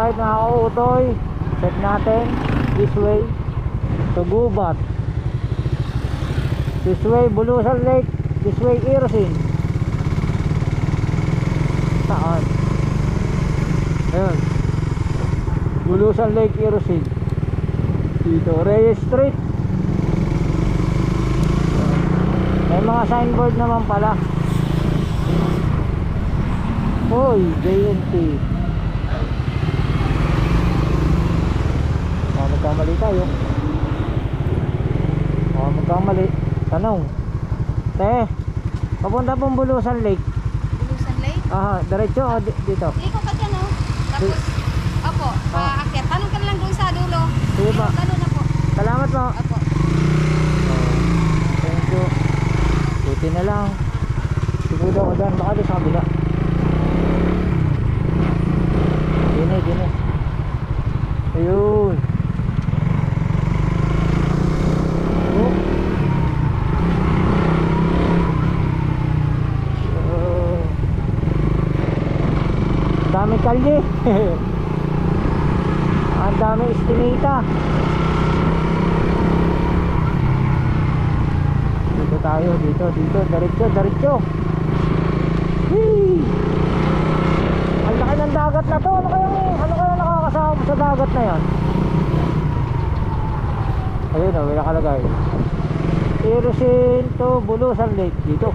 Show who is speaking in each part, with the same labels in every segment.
Speaker 1: Alright mga kautoy, check natin this way to Gubat, this way Bulusan Lake, this way Irosin. Saan? Ayun, Bulusan Lake, Irosin. Dito Reyes Street. May mga signboard naman pala. Hoy, JNT. Magkamali tayo. Magkamali. Tanong. Papunta pong Bulusan Lake.
Speaker 2: Bulusan Lake?
Speaker 1: Diretso o dito?
Speaker 2: Liko ka dyan, oh. Tapos, opo, paakyat. Tanong ka na lang doon sa dulo.
Speaker 1: Sige ba?
Speaker 2: Tanong na po.
Speaker 1: Salamat mo.
Speaker 2: Opo.
Speaker 1: Thank you. Buti na lang. Siguro ako dyan. Baka doon sa kabila. Gini. Ayun. Dami kalye. Ang dami estimata. Dito tayo, dito, diretso. Hee! Ang laki ng dagat na to. Ano kaya nakakasama sa dagat na yan? Ayun o, may nakalagay Irosin to Bulusan Lake. Dito.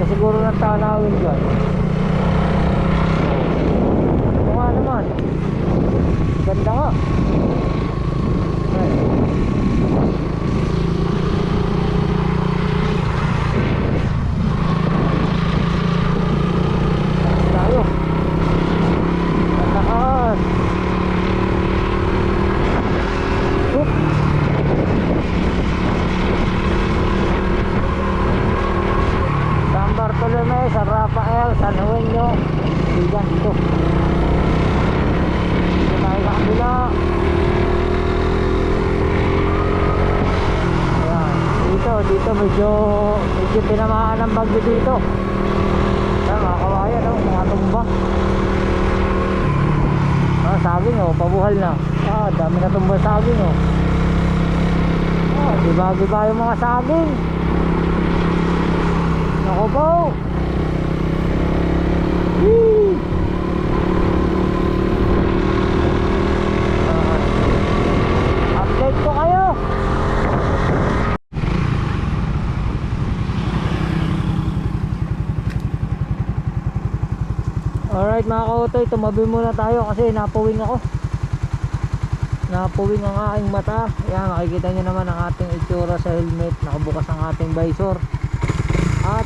Speaker 1: Siguro ng tanawin dyan. Oo nga naman. Ganda nga. Tayo. Tataas. Bartolome, San Rafael, San Juanito. Dito. Dito tayo sa kabila. Ayan. Dito medyo tinamaan ng bagyo dito. Ayan mga kawayan, mga tumba. Saging pabuhal na. Dami na tumba saging diba yung mga saging. Ako po. Update ko kayo. Alright mga kautoy, tumabi muna tayo kasi napuwing ako. Napuwing ang aking mata. Yan, makikita nyo naman ang ating itsura sa helmet. Nakabukas ang ating visor. At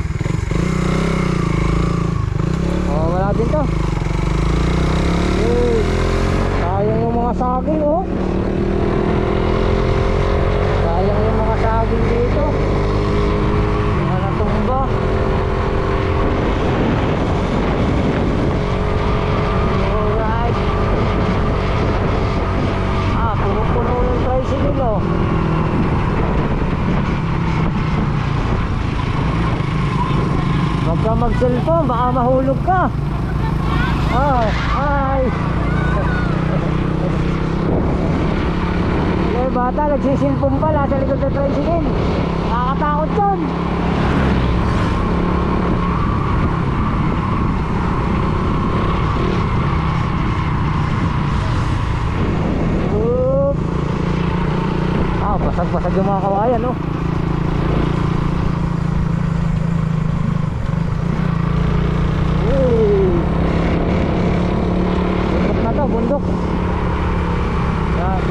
Speaker 1: wala din to. Sayang yung mga saging sayang yung mga saging dito. Mga natumba. Alright. Puno yung tricycle Huwag ka mag-cellphone, baka mahulog ka. Ay. Yung bata nagsisilpong pala sa likod ng tricycle. Nakakatakot yun. Basag-basag yung mga kawayan bundok. Yan.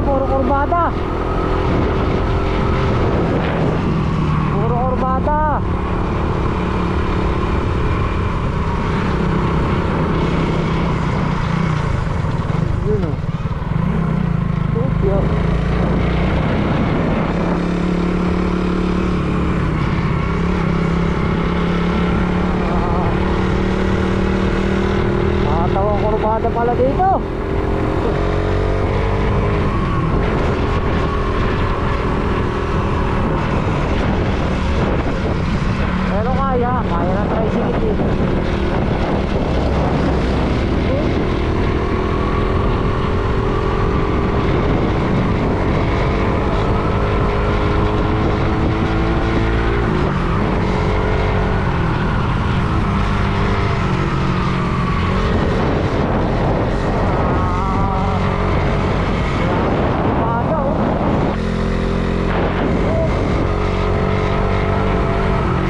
Speaker 1: puro kurbada. Puro kurbada. Yun o. Tokyo. Tawang kurbada pala dito. Pero kaya ng tricycle dito.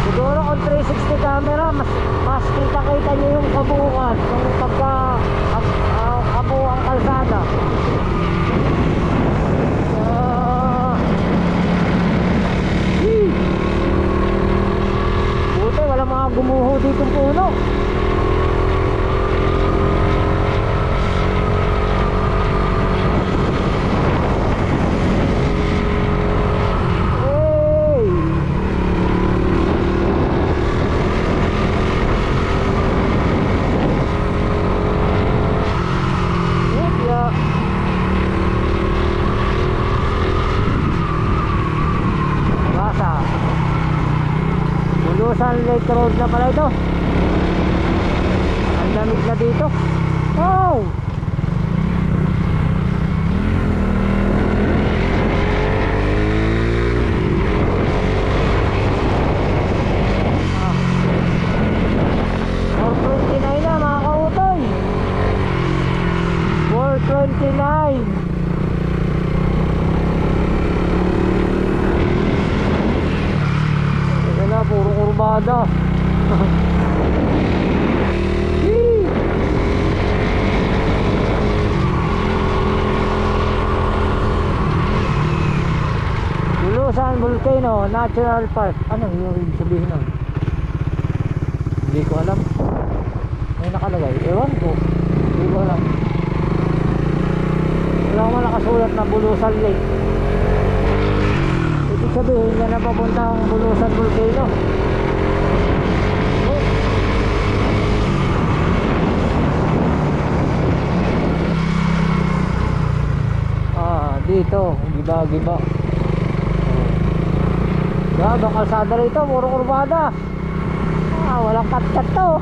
Speaker 1: Siguro kung 360 camera, mas kita-kita nyo yung kabuuan kung pagka kabuuang kalsada. Buti wala mga gumuho dito puno. Bulusan Lake Road na pala ito. Ang lamig na dito. Wow! Ah. 429 na mga kautoy. 429. Puro kurbada. Bulusan Volcano Natural Park. Ano yung sabihin nun? Hindi ko alam. May nakalagay. Ewan ko. Hindi ko alam. Wala ko man nakasulat na Bulusan Lake. Ibig sabihin na napapunta ang Bulusan Volcano. Dito, giba-giba. Bang kalsada rito, puro kurbada. Walang kat-kat to.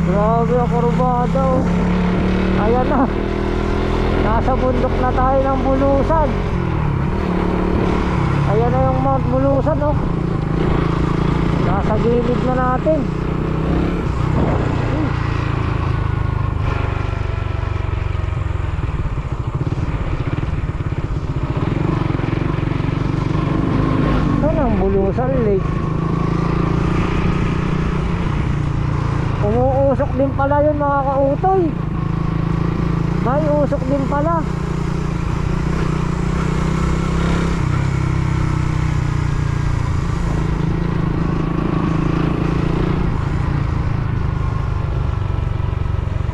Speaker 1: Grabe ang kurbada. Ayan na. Nasa bundok na tayo ng Bulusan. Ayan na yung Mount Bulusan, oh. Nasa gilid na natin. Ayan ang Bulusan Lake. Umuusok din pala yun mga kautoy. May usok din pala.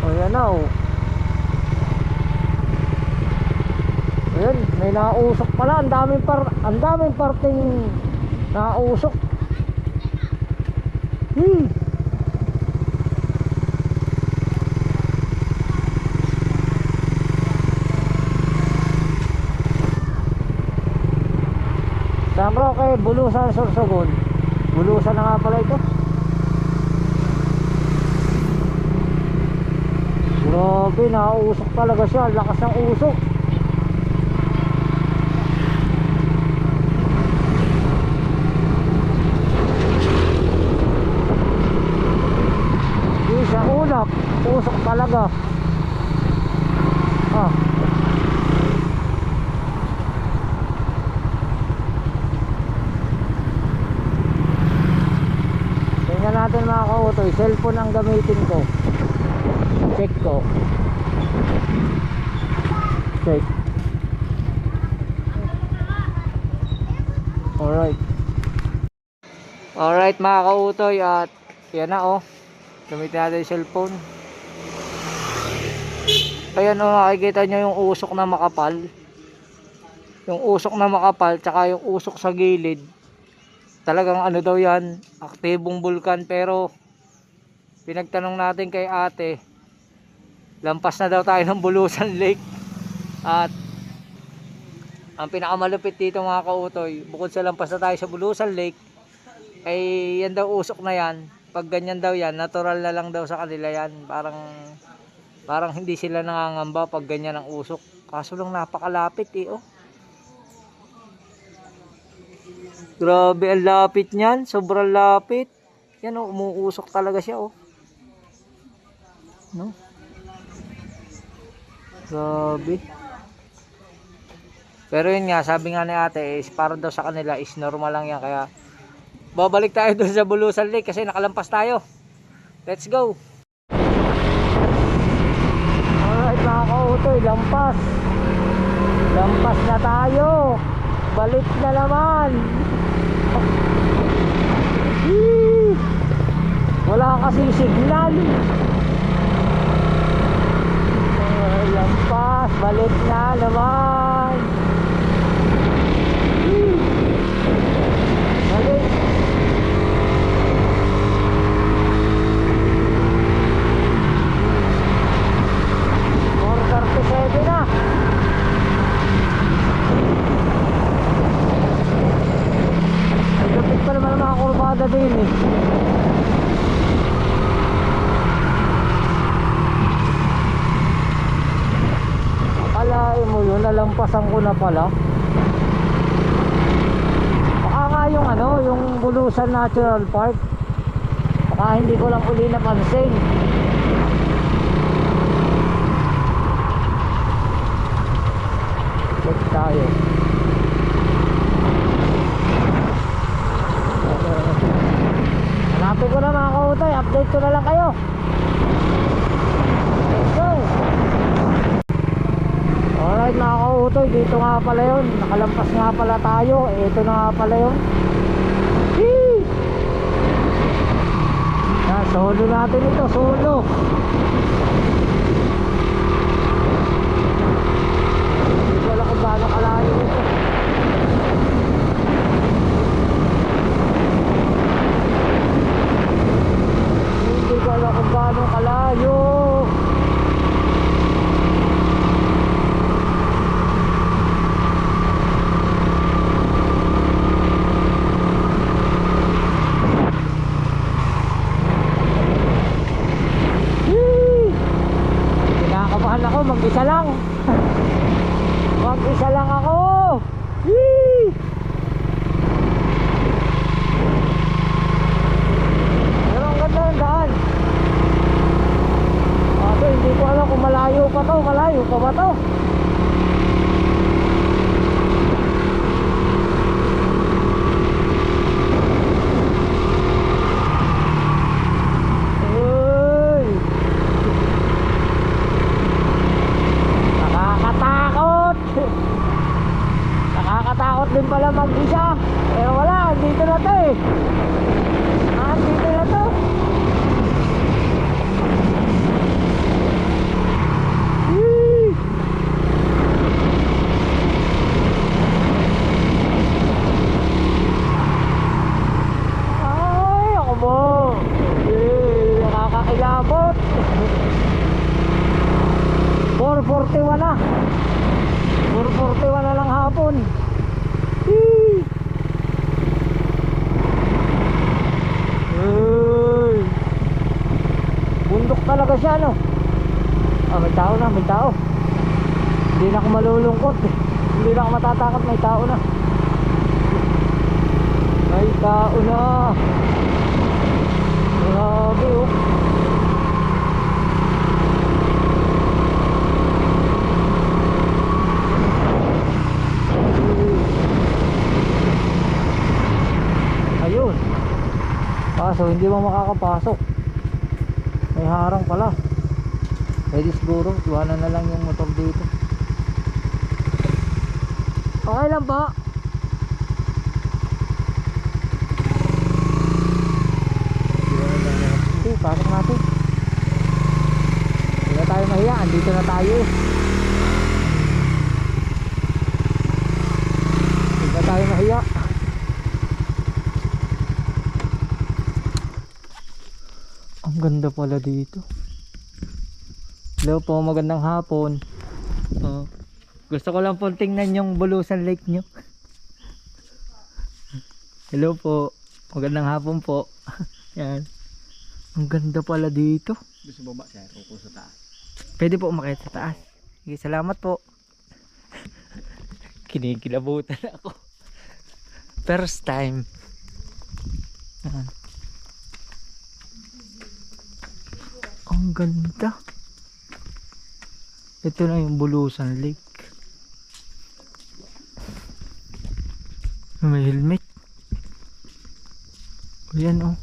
Speaker 1: O yan na, oh. Ayan, may nausok pala. Ang daming parteng nausok. San Roque, Bulusan, Sorsogon. Bulusan na nga pala ito. Grabe, nauusok talaga siya. Lakas ng usok. Hindi siya ulap. Usok talaga. Ah. Tingnan natin mga kautoy. Cellphone ang gamitin ko. Check ko. Check. Alright. Alright mga kautoy. At yan na oh. Gamitin natin yung cellphone. Ayan oh, makikita nyo yung usok na makapal. Yung usok na makapal tsaka yung usok sa gilid. Talagang ano daw yan, aktibong bulkan. Pero pinagtanong natin kay ate, lampas na daw tayo ng Bulusan Lake. At ang pinakamalupit dito mga kautoy, bukod sa lampas na tayo sa Bulusan Lake, ay yan daw usok na yan. Pag ganyan daw yan, natural na lang daw sa kanila yan. Parang hindi sila nangangamba pag ganyan ang usok. Kaso lang napakalapit eh oh. Grabe ang lapit niyan, sobrang lapit. Yan oh, umuusok talaga siya oh. No? Grabe. Pero yun nga, sabi nga ni ate is para daw sa kanila is normal lang yan. Kaya babalik tayo doon sa Bulusan Lake kasi nakalampas tayo. Let's go. Alright mga kautoy, lampas. Lampas na tayo. Balik na naman. Wala kasi signal. Lampas, balik na naman. Balik. Na. Ay, lapit pa naman ang mga kurbada din eh. Akalain mo yun, nalampasan ko na pala. Baka nga yung ano, yung Bulusan Natural Park. Baka hindi ko lang uli napansin. Tayo. Hanapin ko na mga kautoy, update ko na lang kayo. Let's go. Alright mga kautoy, dito nga pala yun. Nakalampas nga pala tayo. Ito na nga pala yun. Solo natin ito, solo. Gaano kalayo ito. Hindi ko alam kung gaano kalayo. Kinakabahan ako, mag-isa lang. Mag-isa lang ako. Yee! Pero ang ganda ng daan. Kaso hindi ko alam kung malayo pa to. Malayo pa ba to? Uy! Nakakatakot. Nakakatakot din pala mag-isa. Pero wala, dito na to eh. Dito na to. Whee! Ay, ako mo. Nakakakilabot. 4:41 na. 4:41 na lang hapon. Bundok talaga siya no. May tao na, may tao. Hindi na ako malulungkot. Hindi na ako matatakot, may tao na. May tao na. Grabe oh. Ayun. Kaso hindi mo makakapasok. May harang pala. Pwede siguro, iwanan na lang yung motor dito. Okay lang po. Okay, pasok natin. Hindi na tayo mahiya, andito na tayo. Hindi na tayo mahiya. Ang ganda pala dito. Hello po, magandang hapon. Gusto ko lang po tingnan yung Bulusan Lake nyo. Hello po, magandang hapon po. Yan. Ang ganda pala dito.
Speaker 3: Gusto baba siya, upo sa taas.
Speaker 1: Pwede po umakyat sa taas. Sige, salamat po. Kinikilabutan ako. First time. Yan. Ang ganda. Ito na yung Bulusan Lake. May helmet. Ayan oh.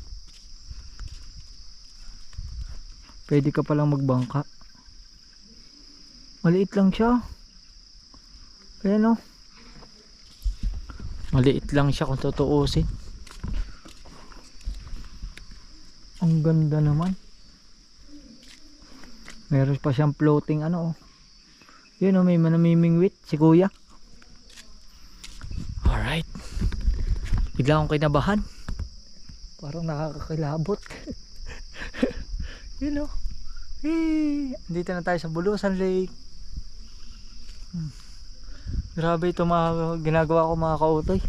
Speaker 1: Pwede ka palang magbangka. Maliit lang siya. Ayan oh. Maliit lang siya kung tutuusin. Ang ganda naman. Meron pa siyang floating ano oh. Yun oh, may manamimingwit si kuya. Alright. Bigla akong kinabahan. Parang nakakakilabot. Yun oh. Hey, dito na tayo sa Bulusan Lake. Grabe ito mga ginagawa ko mga kautoy.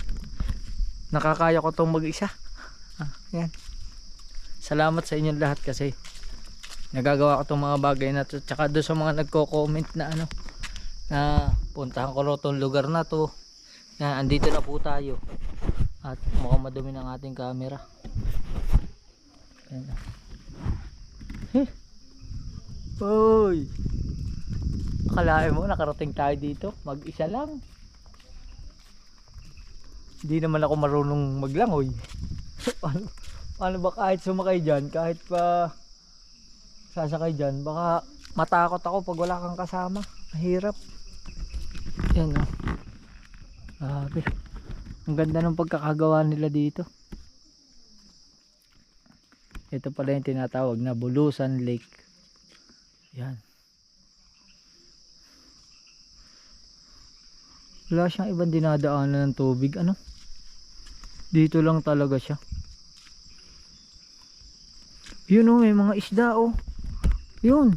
Speaker 1: Nakakaya ko itong mag-isa. Yan. Salamat sa inyong lahat kasi nagagawa ko itong mga bagay na to. Tsaka doon sa mga nagko-comment na ano, na puntahan ko itong lugar na to. Yan, andito na po tayo. At mukhang madumi ng ating camera. Yan. Hoy! Akalain mo nakarating tayo dito mag-isa lang. Hindi naman ako marunong maglangoy. Paano ba kahit sumakay dyan, kahit pa sasakay dyan, baka matakot ako pag wala kang kasama. Mahirap. Yan o. Grabe. Ang ganda ng pagkakagawa nila dito. Ito pala yung tinatawag na Bulusan Lake. Yan. Wala siyang ibang dinadaanan ng tubig. Ano? Dito lang talaga siya. Yun o, may mga isda o. Yun.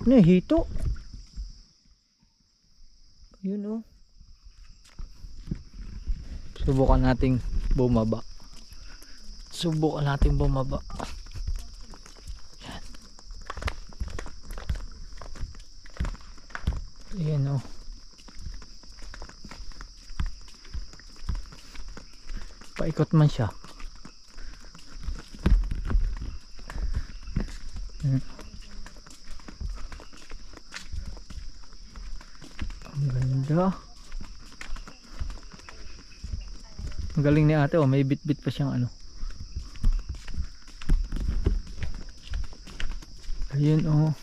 Speaker 1: Ano yung hito? Yun o. Subukan nating bumaba. Subukan nating bumaba. Yan. Ayan o. Paikot man siya. Ang ganda. Ang galing ni ate oh, may bit-bit pa siyang ano. Ayun oh.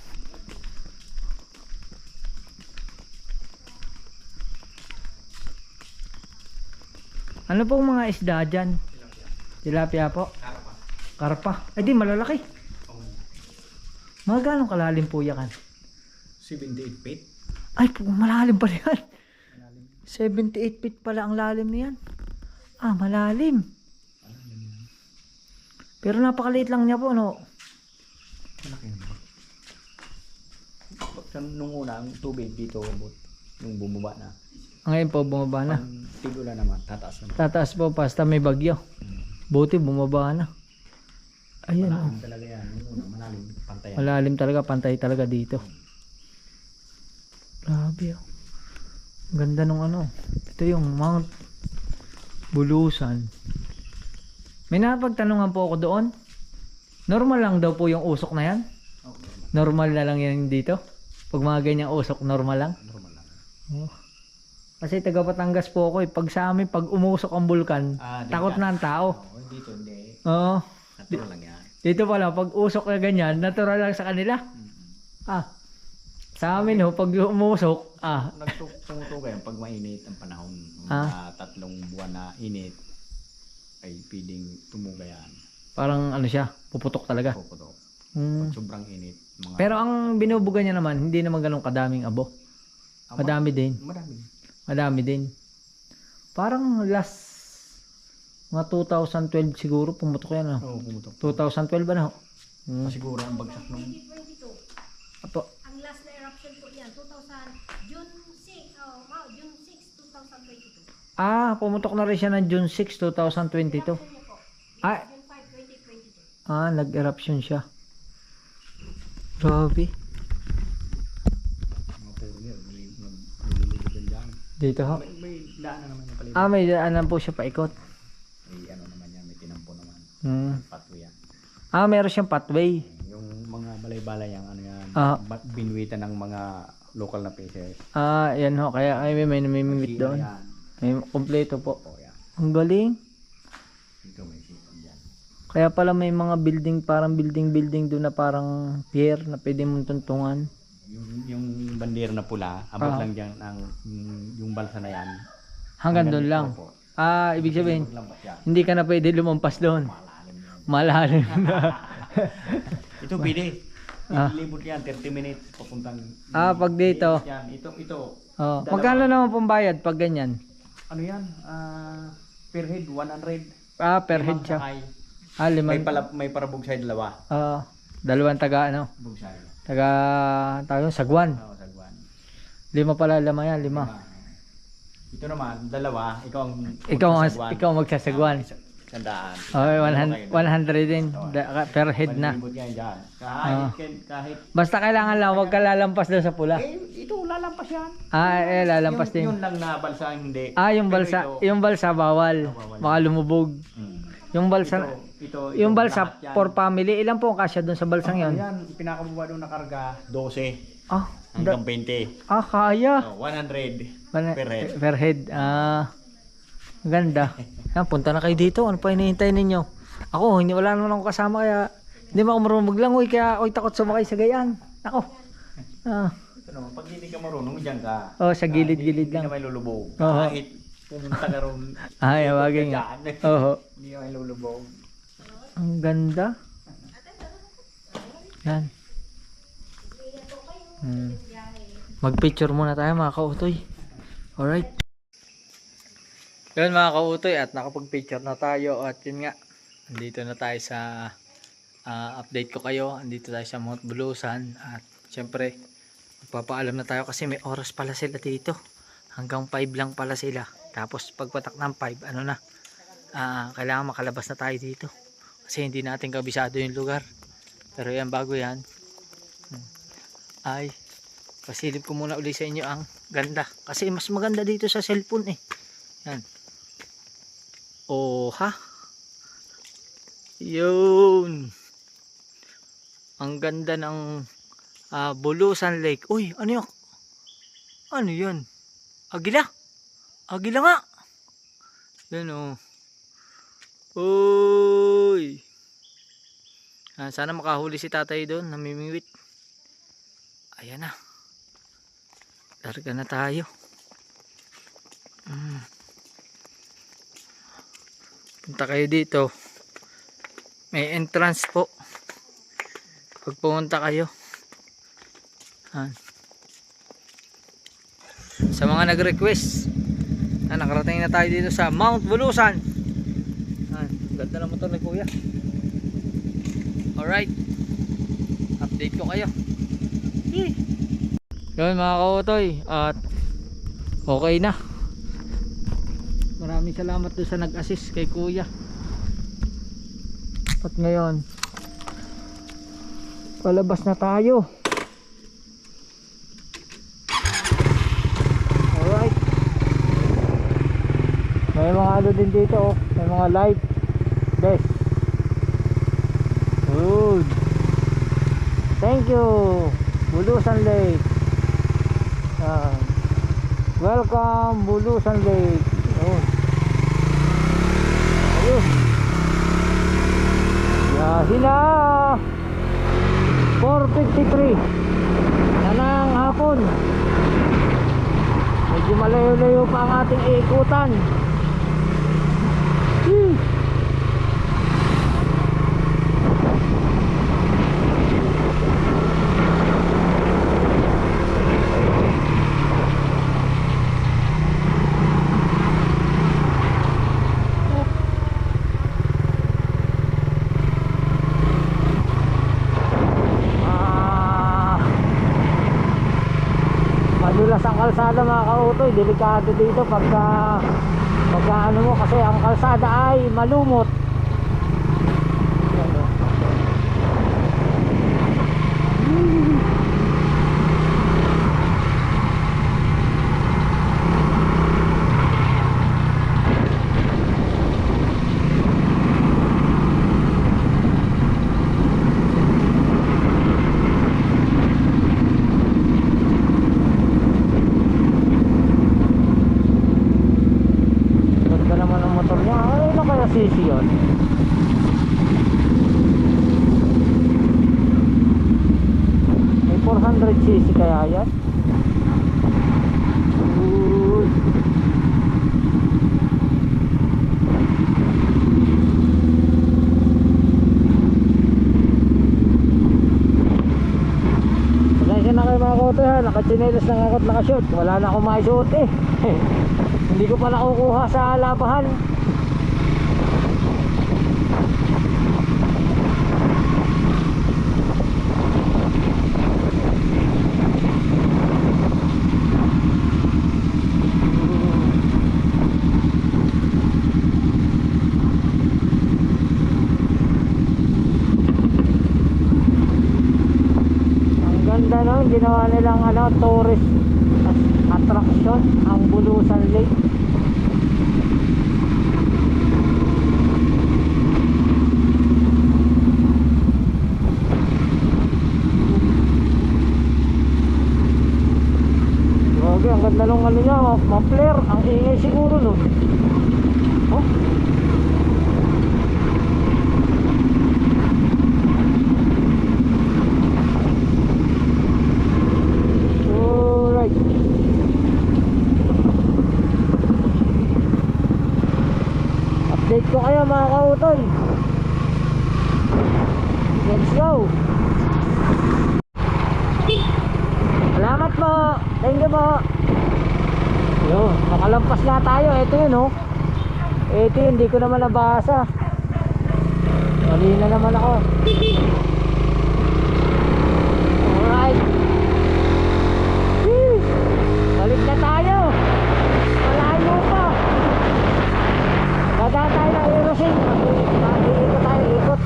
Speaker 1: Ano pong mga isda dyan? Tilapia po? Karpa. Ay di malalaki. Mga ganong kalalim po yakan?
Speaker 3: 78 feet.
Speaker 1: Ay po malalim pa yan. 78 feet pala ang lalim niyan. Ah malalim. Pero napakaliit lang niya po no.
Speaker 3: Malaki naman. Nung una ang tubig dito nung bumaba na.
Speaker 1: Ngayon po bumaba na.
Speaker 3: Ang tigula naman tataas naman.
Speaker 1: Tataas po basta may bagyo. Buti bumaba na. Ayan
Speaker 3: Malalim talaga yan. Yung una malalim pantay.
Speaker 1: Malalim talaga, pantay talaga dito. Grabe oh. Ganda nung ano. Ito yung Mount Bulusan. May napagtanungan po ako doon. Normal lang daw po yung usok na yan?
Speaker 3: Okay.
Speaker 1: Normal na lang yan dito? Pag mga ganyang usok, normal lang?
Speaker 3: Normal lang.
Speaker 1: Oh. Kasi taga Batangas po ako eh. Pag sa amin, pag umusok ang bulkan, takot na ang tao.
Speaker 3: Dito hindi.
Speaker 1: Oo.
Speaker 3: Natural lang yan.
Speaker 1: Dito pala, pag usok na ganyan, natural lang sa kanila. Ah. Sa amin ho, pag umusok,
Speaker 3: Nagtumutuga yan pag mainit ang panahon.
Speaker 1: Ah.
Speaker 3: 3 buwan na init ay pwedeng tumuga yan.
Speaker 1: parang ano siya, puputok talaga.
Speaker 3: Puputok.
Speaker 1: Hmm.
Speaker 3: Pag sobrang init.
Speaker 1: Pero ang binubuga niya naman, hindi naman ganun kadaming abo. Madami din. Madami din. Parang last mga 2012 siguro pumutok yan.
Speaker 3: Oo, pumutok.
Speaker 1: 2012 ba na?
Speaker 3: Siguro ang bagsak nung
Speaker 2: 2022.
Speaker 1: Apo.
Speaker 2: Ang last na eruption po yan, June 6, June 6, 2022.
Speaker 1: Pumutok na rin siya ng June 6, 2022. Ah,
Speaker 2: June 5, 2022.
Speaker 1: nag-eruption siya. Grabe.
Speaker 3: mga puro yan. Nilulubugan dyan.
Speaker 1: Dito ho.
Speaker 3: May daanan naman yung palibot.
Speaker 1: May daanan po siya paikot.
Speaker 3: May ano naman yan, may tinampo naman.
Speaker 1: Hmm.
Speaker 3: Pathway yan.
Speaker 1: Meron siyang pathway.
Speaker 3: Yung mga balay-balay yan, ano yan, binwitan ng mga local na fishers.
Speaker 1: Yan ho. Kaya may namimingwit doon.
Speaker 3: Yan.
Speaker 1: May kompleto po.
Speaker 3: Oo, yan.
Speaker 1: Ang galing.
Speaker 3: Ito may sipon dyan.
Speaker 1: Kaya pala may mga building, parang building doon na parang pier na pwede mong tuntungan.
Speaker 3: Yung bandera na pula, abot lang dyan yung balsa na yan.
Speaker 1: Hanggang doon lang.
Speaker 3: Opo.
Speaker 1: Ibig sabihin,
Speaker 3: Maglampas yan.
Speaker 1: hindi ka na pwede lumampas doon.
Speaker 3: Malalim yan.
Speaker 1: Malalim.
Speaker 3: Ito pwede. Libot yan, 30 minutes papuntang.
Speaker 1: Pag dito.
Speaker 3: Yan, ito.
Speaker 1: Magkano naman pong bayad pag ganyan?
Speaker 3: Ano yan? Per head, 100.
Speaker 1: Per head siya.
Speaker 3: May,
Speaker 1: Liman.
Speaker 3: may parabog sa dalawa.
Speaker 1: Dalawang taga ano?
Speaker 3: Bugsay.
Speaker 1: Taga sagwan.
Speaker 3: Oo, sagwan.
Speaker 1: 5 pala, 5 yan, 5.
Speaker 3: Ito naman, dalawa.
Speaker 1: Ikaw ang magsasagwan.
Speaker 3: Sandaan.
Speaker 1: 100 din. Per head na.
Speaker 3: Malibot yan dyan. Kahit.
Speaker 1: Basta kailangan lang, huwag ka lalampas doon sa pula.
Speaker 3: Ito, lalampas yan.
Speaker 1: Lalampas din.
Speaker 3: Yun lang na balsa, hindi.
Speaker 1: Yung balsa bawal. Baka lumubog. Yung balsa, yung balsa for family, ilan po ang kasya doon sa balsang yon?
Speaker 3: Yan, pinakababa doon na karga, 12
Speaker 1: Ah,
Speaker 3: hanggang 20.
Speaker 1: Kaya.
Speaker 3: 100 per head.
Speaker 1: Per head. Ganda. Punta na kayo dito. Ano pa hinihintay ninyo? Ako, wala naman ako kasama kaya hindi mo ako marunong maglangoy kaya ako'y takot sumakay sa gayaan. Ako.
Speaker 3: Ito naman, pag hindi ka marunong, dyan ka.
Speaker 1: Sa gilid-gilid lang.
Speaker 3: Hindi ka may lulubog.
Speaker 1: Oo.
Speaker 3: Kahit pumunta ka ron.
Speaker 1: Waging nga.
Speaker 3: Hindi ka may lulubog.
Speaker 1: Ang ganda. Yan. Mag-picture muna tayo mga kautoy. Alright. Yun mga kautoy at nakapag-picture na tayo at yun nga. Andito na tayo sa update ko kayo. Andito tayo sa Mount Bulusan at syempre magpapaalam na tayo kasi may oras pala sila dito. Hanggang 5 lang pala sila. Tapos pagpatak ng 5 kailangan makalabas na tayo dito. Kasi hindi natin kabisado yung lugar. Pero yan bago yan. Pasilip ko muna ulit sa inyo ang ganda. Kasi mas maganda dito sa cellphone eh. Yan. Yun. Ang ganda ng Bulusan Lake. Uy, ano yun? Ano yun? Agila? Agila nga. Yan Uy. Sana makahuli si tatay doon. Namimingwit. Ayan na. Larga na tayo. Punta kayo dito. May entrance po. Pag pumunta kayo. Sa mga nag-request. Nakarating na tayo dito sa Mount Bulusan. Ganda ng motor ni kuya. Alright. Update ko kayo. Yun mga kautoy. At okay na. Maraming salamat doon sa nag-assist kay kuya. At ngayon palabas na tayo. ano din dito, oh. May mga light desk. Good. Thank you, Bulusan Lake. Welcome, Bulusan Lake. Ayun. Ayun. Yahin na. 4:53 na ng hapon. Medyo malayo-layo pa ang ating ikutan. Madulas ang kalsada mga kautoy, delikado dito pagka ano mo, kasi ang kalsada ay malumot. Ganda naman ang motor niya. Ano na kaya sisi yun? May 400cc kaya yan? Uy. Pasensya na kayo mga koto ha, nakachinelas lang ako at nakashort. Wala na akong maisuot eh. Hindi ko pa nakukuha sa labahan. Ang ganda no, ginawa nilang tourist attraction ang Bulusan Lake. Grabe, ang ganda nung ano niya, ma-flare, ang ingay siguro no. Oh. Alright. Update ko kayo mga kautoy. Let's go. Salamat po. Thank you po. Yun, nakalampas na tayo. Ito yun oh. Ito yun, hindi ko naman nabasa. Mali na naman ako. Alright. Woo! Balik na tayo. Malayo pa. Dadaan tayo ng Erosin. Ikot tayo, ikot.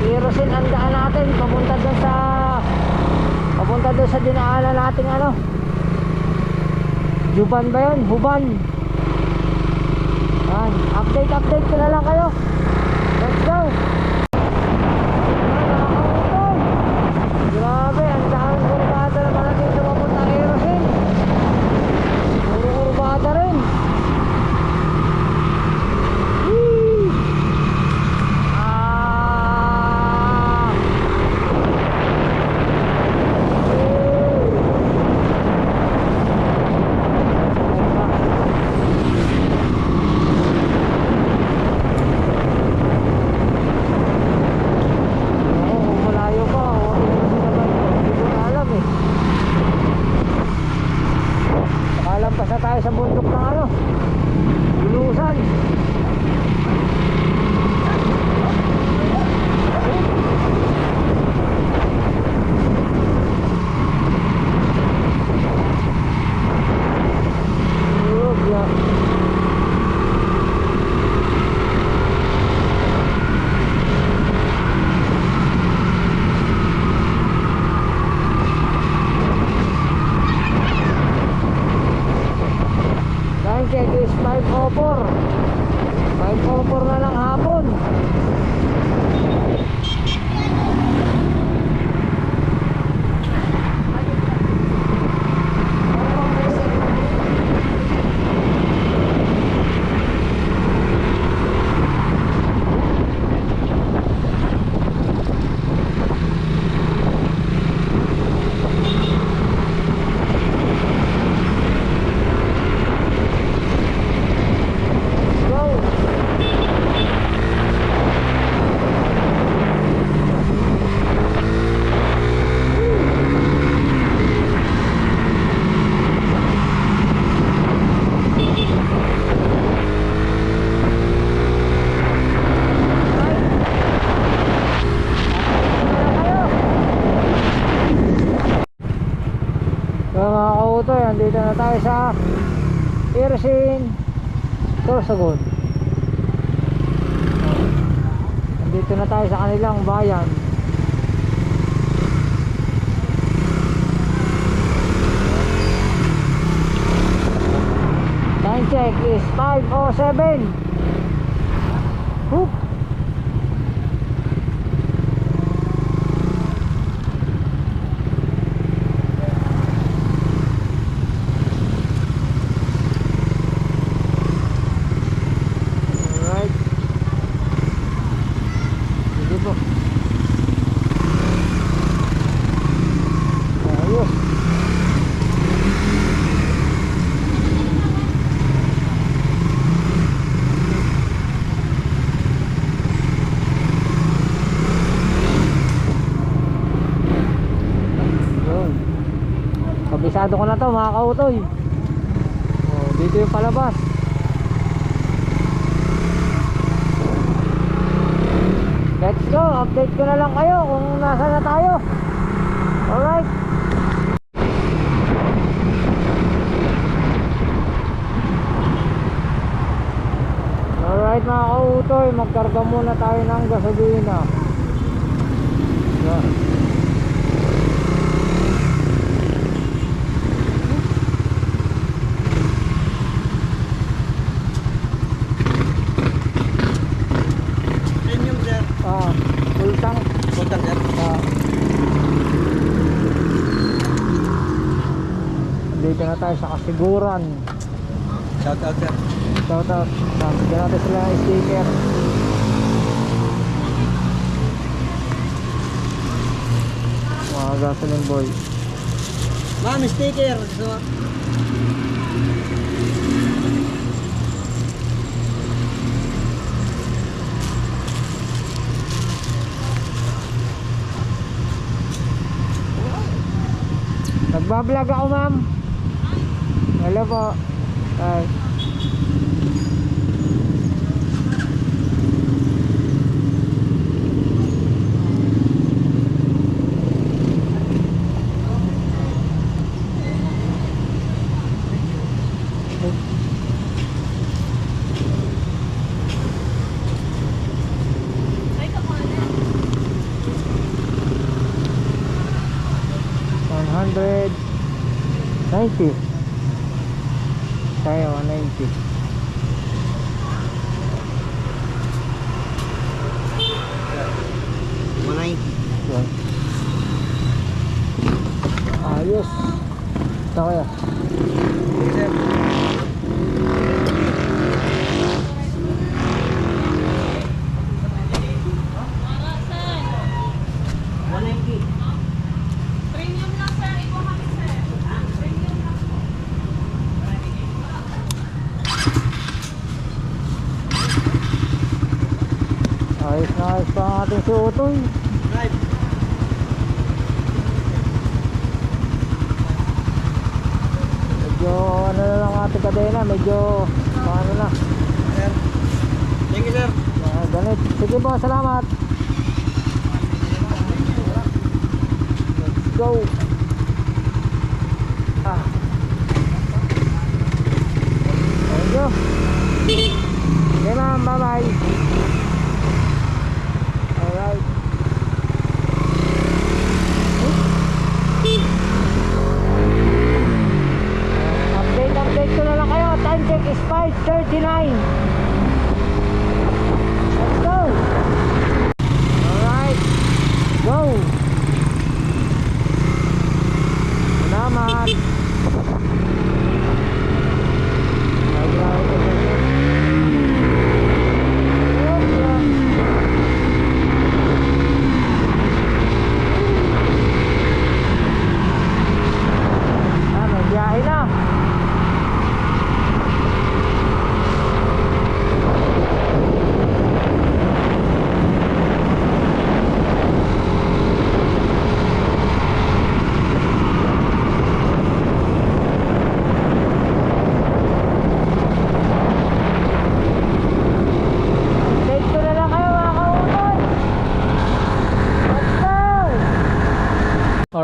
Speaker 1: Erosin ang daan natin. Papunta doon sa dinaanan natin ano. Juban ba yun? Huban. Yan. Update ko na lang kayo. Let's go. Grabe, ang dahang kurbada naman natin sa papunta Erosin. Puro kurbada rin. na tayo sa Irisin Sorsogon. Dito na tayo sa kanilang bayan. Time check is 5:07. Hoop. Alright. Sige po. Ayos. Yun. Kabisado ko na to mga kautoy. Oh, dito yung palabas. Let's go, update ko na lang kayo kung nasa na tayo. Alright. Alright mga kautoy, magkarga muna tayo ng gasolina. Yan.
Speaker 4: Premium sir.
Speaker 1: Full tank.
Speaker 4: Total sir.
Speaker 1: Dito na tayo sa Kasiguran.
Speaker 4: Shout out sir.
Speaker 1: Shout out. Bigyan natin sila ng sticker. Mga gasoline boy.
Speaker 4: Ma'am, sticker. So,
Speaker 1: Nagbablog ako ma'am. Hello po. Hi. $190. Kaya 190. Yan. Ayos. Ito kaya.
Speaker 4: sir.
Speaker 1: Ayos na ayos pa ang ating si Utoy.
Speaker 4: Right.
Speaker 1: Medyo ano na lang ating kadena. Medyo paano na.
Speaker 4: Sir. Thank you sir.
Speaker 1: Ganit. Sige po, salamat. Let's go. Thank you. Okay ma'am, bye bye. Alright. Update ko na lang kayo. Time check is 5:39. Let's go. Alright. Go.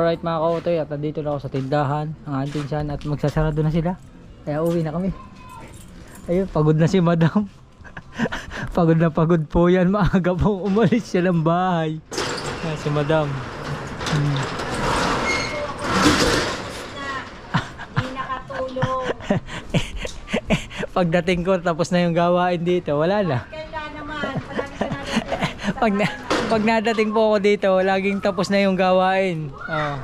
Speaker 1: Alright mga kautoy, at dito na ako sa tindahan ng auntie Chan at magsasarado na sila. Kaya uwi na kami. Ayun, pagod na si madam. Pagod na pagod po yan. Maaga pong umalis siya ng bahay. Ayan, si madam.
Speaker 2: Hindi nakatulong.
Speaker 1: Pagdating ko, tapos na yung gawain dito. Wala na.
Speaker 2: Kailan naman, palagi ka natin.
Speaker 1: Pag nadating po ako dito, laging tapos na yung gawain. Oh,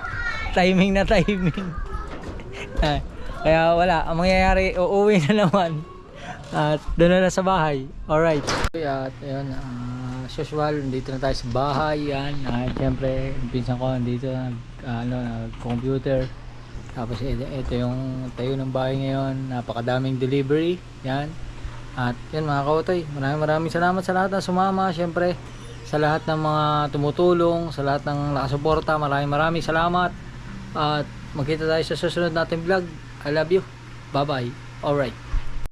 Speaker 1: timing na timing. Kaya wala, ang mangyayari, uuwi na naman. At doon na sa bahay. Alright. At ayun, as usual, dito na tayo sa bahay. Yan. Siyempre, yung pinsan ko dito, computer. Tapos ito yung tayo ng bahay ngayon. Napakadaming delivery. Yan. At yan mga kautoy, maraming salamat sa lahat ng sumama. Siyempre, sa lahat ng mga tumutulong, sa lahat ng nakasuporta, maraming salamat. At magkita tayo sa susunod nating vlog. I love you. Bye bye. Alright.